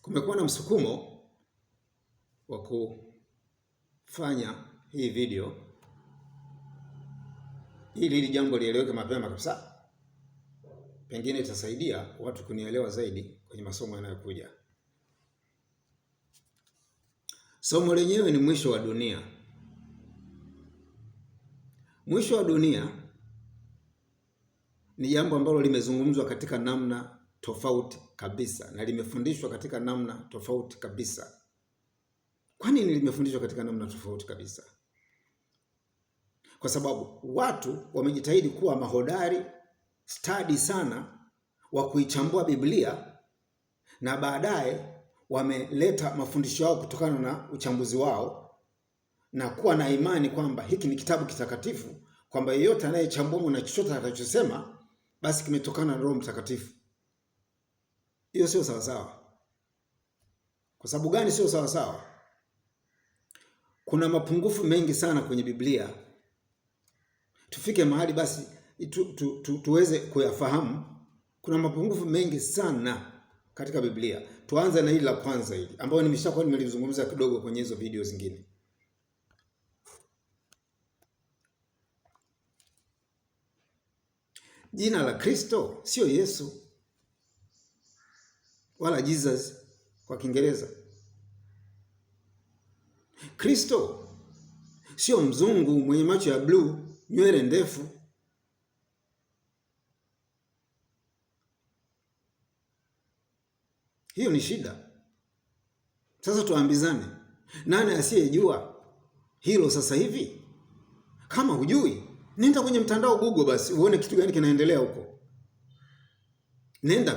Kumekuwa na msukumo wa kufanya hii video ili hili jambo lieleweke mapema kabisa. Pengine itasaidia watu kunielewa zaidi kwenye masomo yanayokuja. Somo lenyewe ni mwisho wa dunia. Mwisho wa dunia ni jambo ambalo limezungumzwa katika namna tofauti kabisa na limefundishwa katika namna tofauti kabisa. Kwa nini limefundishwa katika namna tofauti kabisa? Kwa sababu watu wamejitahidi kuwa mahodari stadi sana wa kuichambua Biblia na baadaye wameleta mafundisho yao kutokana na uchambuzi wao na kuwa na imani kwamba hiki ni kitabu kitakatifu, kwamba yeyote anayechambua na chochote atakachosema basi kimetokana na Roho Mtakatifu. Hiyo sio sawa sawa. Kwa sababu gani sio sawa sawa? Kuna mapungufu mengi sana kwenye Biblia. Tufike mahali basi tuweze kuyafahamu. Kuna mapungufu mengi sana katika Biblia. Tuanze na hili la kwanza hili ambao nimeshakuwa nimelizungumza kidogo kwenye hizo video zingine. Jina la Kristo sio Yesu wala Jesus kwa Kiingereza. Kristo sio mzungu mwenye macho ya blue, nywele ndefu. Hiyo ni shida. Sasa tuambizane, nani asiyejua hilo sasa hivi? Kama hujui, nenda kwenye mtandao Google basi uone kitu gani kinaendelea huko. Nenda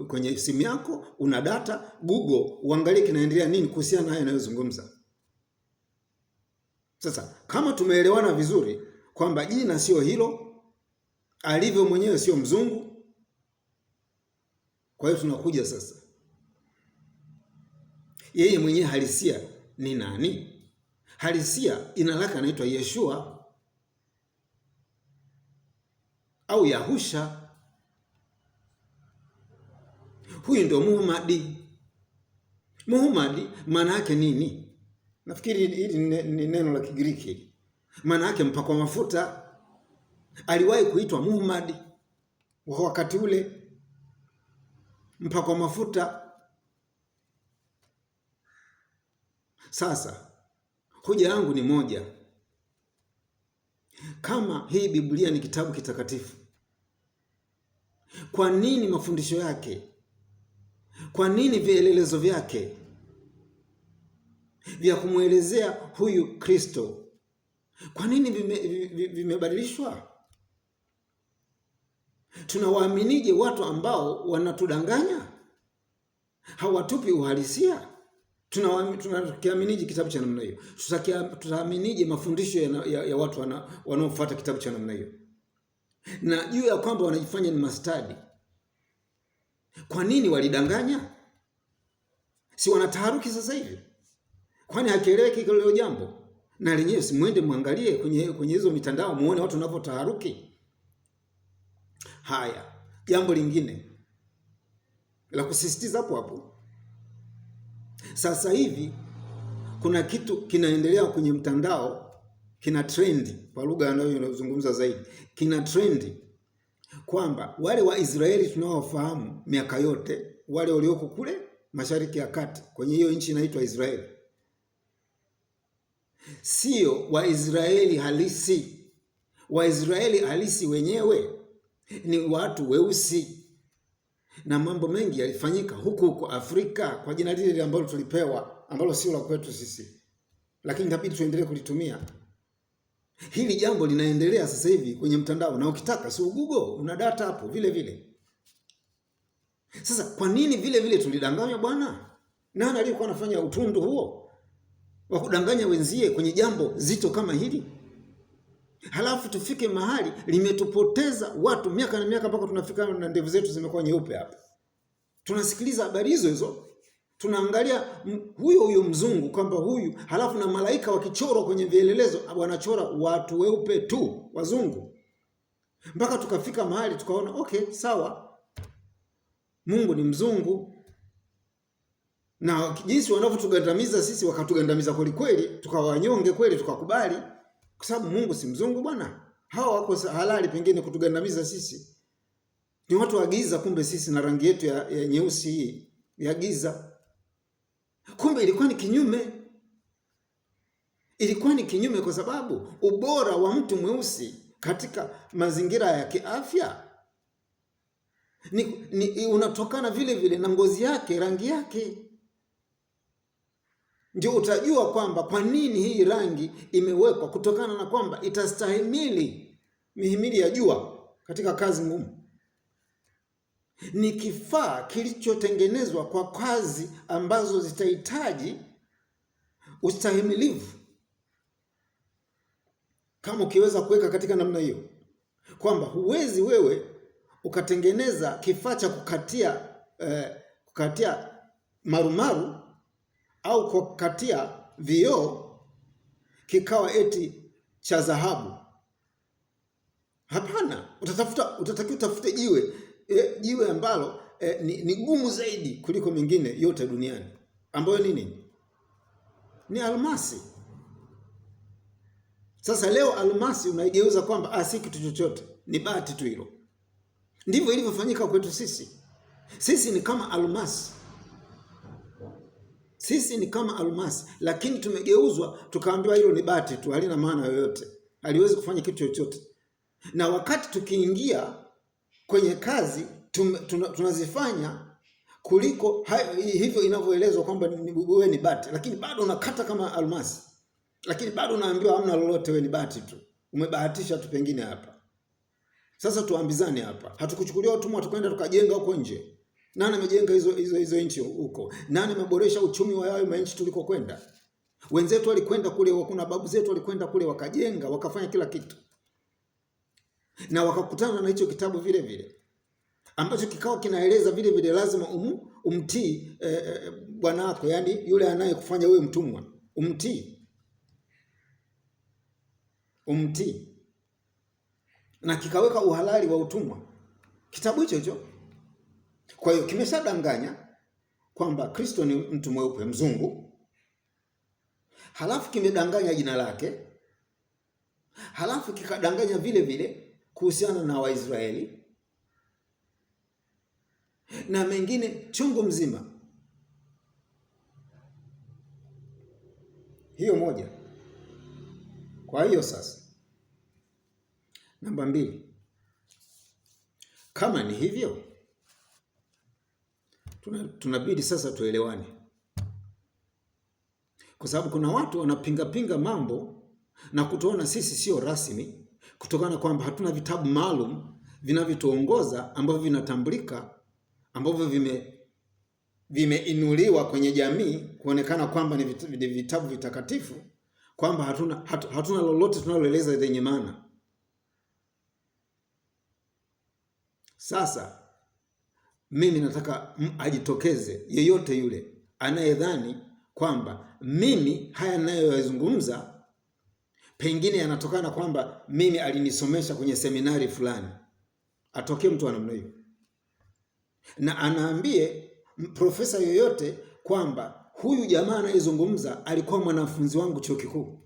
kwenye simu yako, una data, Google uangalie kinaendelea nini kuhusiana na haya yanayozungumza. Sasa kama tumeelewana vizuri kwamba jina sio hilo, alivyo mwenyewe sio mzungu, kwa hiyo tunakuja sasa, yeye mwenyewe halisia ni nani? Halisia jina lake anaitwa Yeshua au Yahusha. Huyu ndio Muhammad. Muhammad maana yake nini? Nafikiri hili ni neno la Kigiriki. Maana yake mpakwa mafuta. Aliwahi kuitwa Muhammad wakati ule, mpakwa mafuta. Sasa hoja yangu ni moja. Kama hii Biblia ni kitabu kitakatifu, kwa nini mafundisho yake, kwa nini vielelezo vyake vya kumwelezea huyu Kristo, kwa nini vimebadilishwa? Tunawaaminije watu ambao wanatudanganya, hawatupi uhalisia? Tunakiaminije kitabu cha namna hiyo? Tutaaminije mafundisho ya watu wanaofuata kitabu cha namna hiyo? Na juu ya kwamba wanajifanya ni mastadi, kwa nini walidanganya? Si wanataharuki sasa hivi? Kwani hakieleweki hilo jambo? Na lenyewe simwende muangalie kwenye hizo mitandao muone watu wanavyotaharuki. Haya, jambo lingine la kusisitiza hapo hapo. Sasa hivi kuna kitu kinaendelea kwenye mtandao, kina trend kwa lugha anayozungumza zaidi. Kina trend kwamba wale wa Israeli tunaowafahamu miaka yote, wale walioko kule Mashariki ya Kati kwenye hiyo nchi inaitwa Israeli, sio Waisraeli halisi. Waisraeli halisi wenyewe ni watu weusi, na mambo mengi yalifanyika huko Afrika kwa jina lile ambalo tulipewa, ambalo sio la kwetu sisi, lakini inabidi tuendelee kulitumia. Hili jambo linaendelea sasa hivi kwenye mtandao, na ukitaka si Google, una data hapo vile vile. Sasa kwa nini vile vile tulidanganywa bwana? Nani aliyekuwa anafanya utundu huo wa kudanganya wenzie kwenye jambo zito kama hili? Halafu tufike mahali limetupoteza watu miaka na miaka mpaka tunafika na ndevu zetu zimekuwa nyeupe hapa. Tunasikiliza habari hizo, tunaangalia huyo mzungu kwamba huyu, halafu na malaika wakichorwa kwenye vielelezo, wanachora watu weupe tu, wazungu. Mpaka tukafika mahali tukaona okay, sawa, Mungu ni mzungu. Na jinsi wanavyotugandamiza sisi, wakatugandamiza kweli kweli, tukawa wanyonge kweli, tukakubali, kwa sababu Mungu si mzungu bwana. Hawa wako halali pengine kutugandamiza sisi. Ni watu wa giza, kumbe sisi na rangi yetu ya nyeusi hii ya giza. Kumbe ilikuwa ni kinyume. Ilikuwa ni kinyume, kwa sababu ubora wa mtu mweusi katika mazingira ya kiafya ni unatokana vile vile na ngozi yake, rangi yake. Ndio utajua kwamba kwa nini hii rangi imewekwa, kutokana na kwamba itastahimili mihimili ya jua katika kazi ngumu. Ni kifaa kilichotengenezwa kwa kazi ambazo zitahitaji ustahimilivu. Kama ukiweza kuweka katika namna hiyo, kwamba huwezi wewe ukatengeneza kifaa cha kukatia marumaru au kukatia vioo kikawa eti cha dhahabu. Hapana, utatakiwa utafute jiwe ambalo ni gumu zaidi kuliko mengine yote duniani, ambayo ni nini? Ni almasi. Sasa leo almasi unaigeuza kwamba si kitu chochote, ni bati tu hilo. Ndivyo ilivyofanyika kwetu sisi. Sisi ni kama almasi. Sisi ni kama almasi, lakini tumegeuzwa tukaambiwa hilo ni bati tu, halina maana yoyote, haliwezi kufanya kitu chochote. Na wakati tukiingia kwenye kazi tunazifanya kuliko hivyo inavyoelezwa kwamba wewe ni bati, lakini bado unakata kama almasi, lakini bado unaambiwa hamna lolote, wewe ni bati tu, umebahatisha tu pengine hapa. Sasa tuambizane hapa, hatukuchukulia utumwa tukaenda tukajenga huko nje. Nani amejenga hizo nchi huko? Nani ameboresha uchumi wa yao manchi tuliko kwenda? Wenzetu walikwenda kule, kuna babu zetu walikwenda kule wakajenga, wakafanya kila kitu. Na wakakutana na hicho kitabu vile vile, ambacho kikao kinaeleza vile vile lazima umtii bwana wako, yani yule anayekufanya wewe mtumwa, umtii. Na kikaweka uhalali wa utumwa, kitabu hicho. Kwa hiyo kimeshadanganya kwamba Kristo ni mtu mweupe mzungu, halafu kimedanganya jina lake, halafu kikadanganya vile vile kuhusiana na Waisraeli na mengine chungu mzima. Hiyo moja. Kwa hiyo sasa, namba 2, kama ni hivyo, tunabidi sasa tuelewane, kwa sababu kuna watu wanapinga mambo na kutuona sisi sio rasmi, kutokana kwamba hatuna vitabu maalum vinavyotuongoza ambavyo vinatambulika, ambavyo vimeinuliwa kwenye jamii kuonekana kwamba ni vitabu vitakatifu, kwamba hatuna lolote tunaloeleza lenye maana. Sasa mimi nataka ajitokeze yeyote yule anayedhani kwamba mimi haya ninayoyazungumza pengine yanatokana kwamba mimi alinisomesha kwenye seminari fulani. Atokee mtu wa namna hiyo na anaambie profesa yoyote kwamba huyu jamaa anayezungumza alikuwa mwanafunzi wangu chuo kikuu.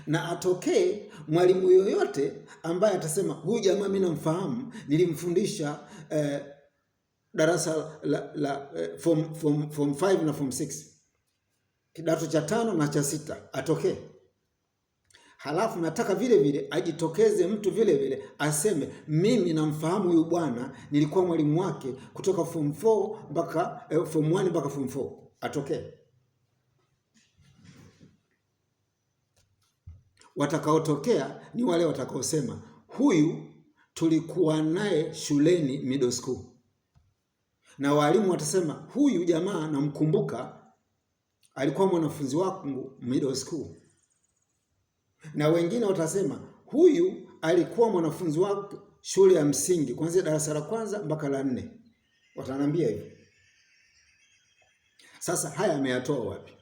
Na atokee mwalimu yoyote ambaye atasema huyu jamaa mimi namfahamu, nilimfundisha darasa la form 5 na form 6, kidato cha 5 na cha 6, atokee. Halafu nataka vile vile ajitokeze mtu vile vile aseme mimi namfahamu huyu bwana, nilikuwa mwalimu wake kutoka form 4 mpaka form 1 mpaka form 4. Atokee. Watakaotokea ni wale watakaosema huyu tulikuwa naye shuleni middle school, na walimu watasema huyu jamaa namkumbuka, alikuwa mwanafunzi wangu middle school. Na wengine watasema huyu alikuwa mwanafunzi wangu shule ya msingi kuanzia darasa la 1 mpaka la 4. Watanambia hivyo. Sasa haya ameyatoa wapi?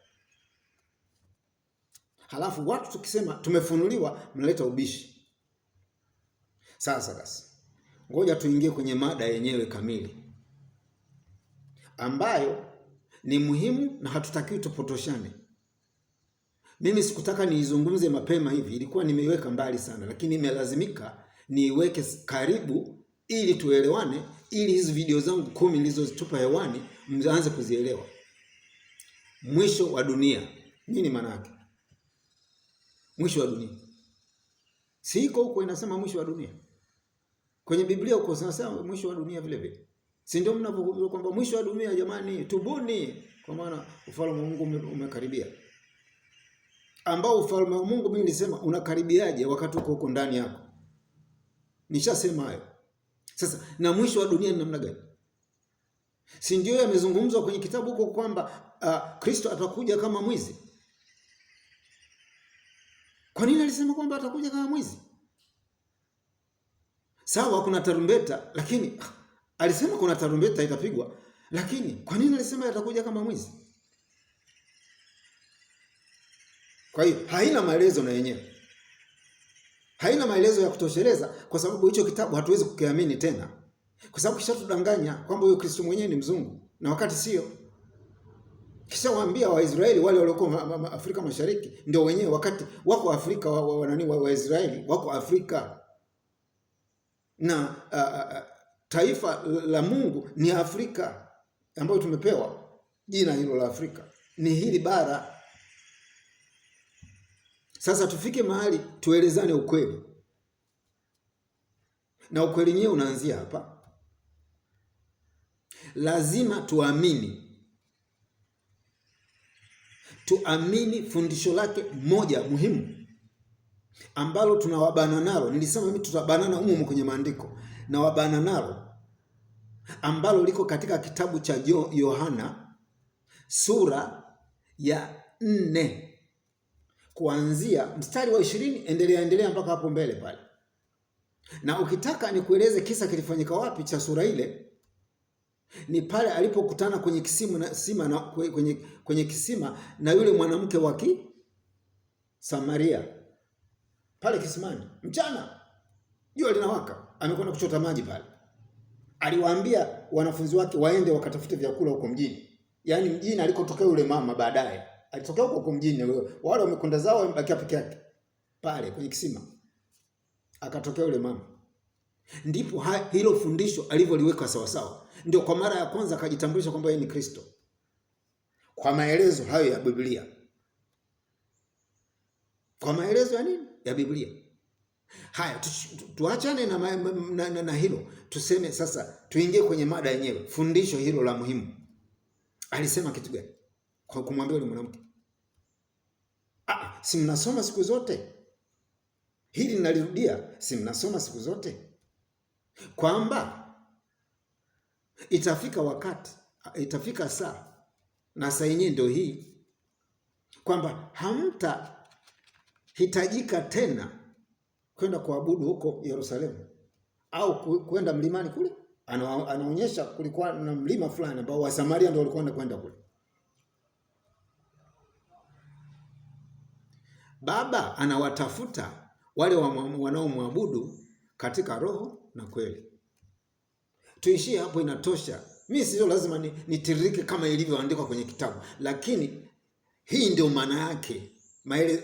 Halafu watu tukisema tumefunuliwa, mnaleta ubishi. Sasa basi, ngoja tuingie kwenye mada yenyewe kamili, ambayo ni muhimu na hatutakiwi tupotoshane. Mimi sikutaka niizungumze mapema hivi, ilikuwa nimeiweka mbali sana, lakini imelazimika niiweke karibu ili tuelewane, ili hizi video zangu 10 nilizozitupa hewani mzaanze kuzielewa. Mwisho wa dunia. Nini maana yake? Mwisho wa dunia. Siko huko inasema mwisho wa dunia. Kwenye Biblia huko inasema mwisho wa dunia vile vile. Si ndio mnapokuwa kwamba mwisho wa dunia, jamani, tubuni kwa maana ufalme wa Mungu umekaribia. Ambao ufalme wa Mungu mimi nilisema unakaribiaje wakati uko huko ndani yako? Nishasema hayo. Sasa na mwisho wa dunia ni namna gani? Si ndio yamezungumzwa kwenye kitabu huko kwamba Kristo atakuja kama mwizi? Kwa nini alisema kwamba atakuja kama mwizi? Sawa, kuna tarumbeta, lakini alisema kuna tarumbeta itapigwa, lakini kwa nini alisema atakuja kama mwizi? Kwa hiyo haina maelezo na yenyewe. Haina maelezo ya kutosheleza, kwa sababu hicho kitabu hatuwezi kukiamini tena. Kwa sababu kisha tudanganya kwamba huyo Kristo mwenyewe ni mzungu, na wakati sio. Kisha waambia Waisraeli wale waliokuwa Afrika Mashariki ndio wenyewe, wakati wako Afrika Waisraeli wako Afrika. Na taifa la Mungu ni Afrika, ambayo tumepewa jina hilo la Afrika. Ni hili bara. Sasa tufike mahali tuelezane ukweli. Na ukweli nyewe unaanzia hapa. Lazima tuamini fundisho lake moja muhimu ambalo tunawabana nalo. Nilisema mimi tutabanana humo kwenye maandiko, na wabana nalo ambalo liko katika kitabu cha Yohana sura ya 4 kuanzia mstari wa 20 endelea mpaka hapo mbele pale. Na ukitaka nikueleze kisa kilifanyika wapi cha sura ile, ni pale alipokutana kwenye kisima na yule mwanamke wa Samaria pale kisimani. Mchana jua linawaka, amekwenda kuchota maji pale. Aliwaambia wanafunzi wake waende wakatafute vyakula huko mjini. Yaani mjini alikotokea yule mama, baadaye alitokea huko mjini, wale wamekwenda zao, wamebakia peke yake pale kwenye kisima. Akatokea yule mama. Ndipo hilo fundisho alivyoliweka sawa sawa. Ndio kwa mara ya kwanza akajitambulisha kwamba yeye ni Kristo, kwa maelezo hayo ya Biblia. Kwa maelezo ya nini? Ya Biblia. Haya, tuachane na hilo. Tuseme sasa, tuingie kwenye mada yenyewe. Fundisho hilo la muhimu. Alisema kitu gani kwa kumwambia yule mwanamke? Si mnasoma siku zote? Hili nalirudia, si mnasoma siku zote kwamba itafika wakati, itafika saa, na saa yenyewe ndio hii, kwamba hamtahitajika tena kwenda kuabudu huko Yerusalemu au kwenda mlimani kule. Anaonyesha kulikuwa na mlima fulani ambao Wasamaria ndio walikuwa kwenda kule. Baba anawatafuta wale wanaomwabudu katika roho na kweli. Tuishie hapo, inatosha. Mimi sio lazima nitiririke kama ilivyoandikwa kwenye kitabu, lakini hii ndio maana yake.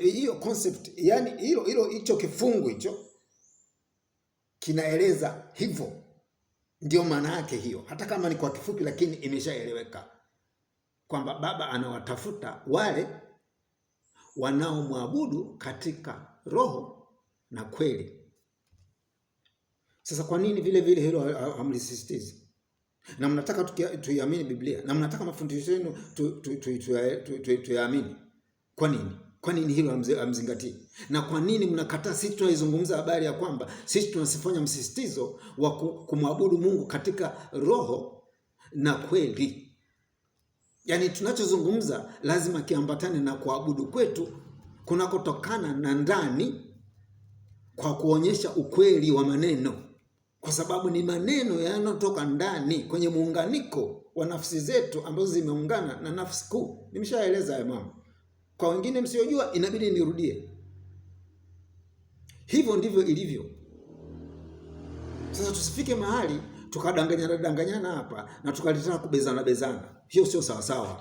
Hiyo concept, yani hicho kifungu hicho kinaeleza hivyo. Ndio maana yake hiyo, hata kama ni kwa kifupi, lakini imeshaeleweka kwamba Baba anawatafuta wale wanaomwabudu katika roho na kweli. Sasa kwa nini vile vile hilo hamlisisitizi? Na mnataka tuiamini Biblia, na mnataka mafundisho yenu tuyaamini. Kwa nini? Kwa nini hilo hamzingatii? Na kwa nini mnakataa sisi tunaizungumza habari ya kwamba sisi tunasifanya msisitizo wa kumwabudu Mungu katika roho na kweli? Yaani tunachozungumza lazima kiambatane na kuabudu kwetu kunakotokana na ndani, kwa kuonyesha ukweli wa maneno, kwa sababu ni maneno yanayotoka ndani kwenye muunganiko wa nafsi zetu ambazo zimeungana na nafsi kuu. Nimeshaeleza haya mambo. Kwa wengine msiojua inabidi nirudie. Hivyo ndivyo ilivyo. Sasa tusifike mahali tukadanganyana hapa na tukalitaka kubezana. Hiyo sio sawa sawa.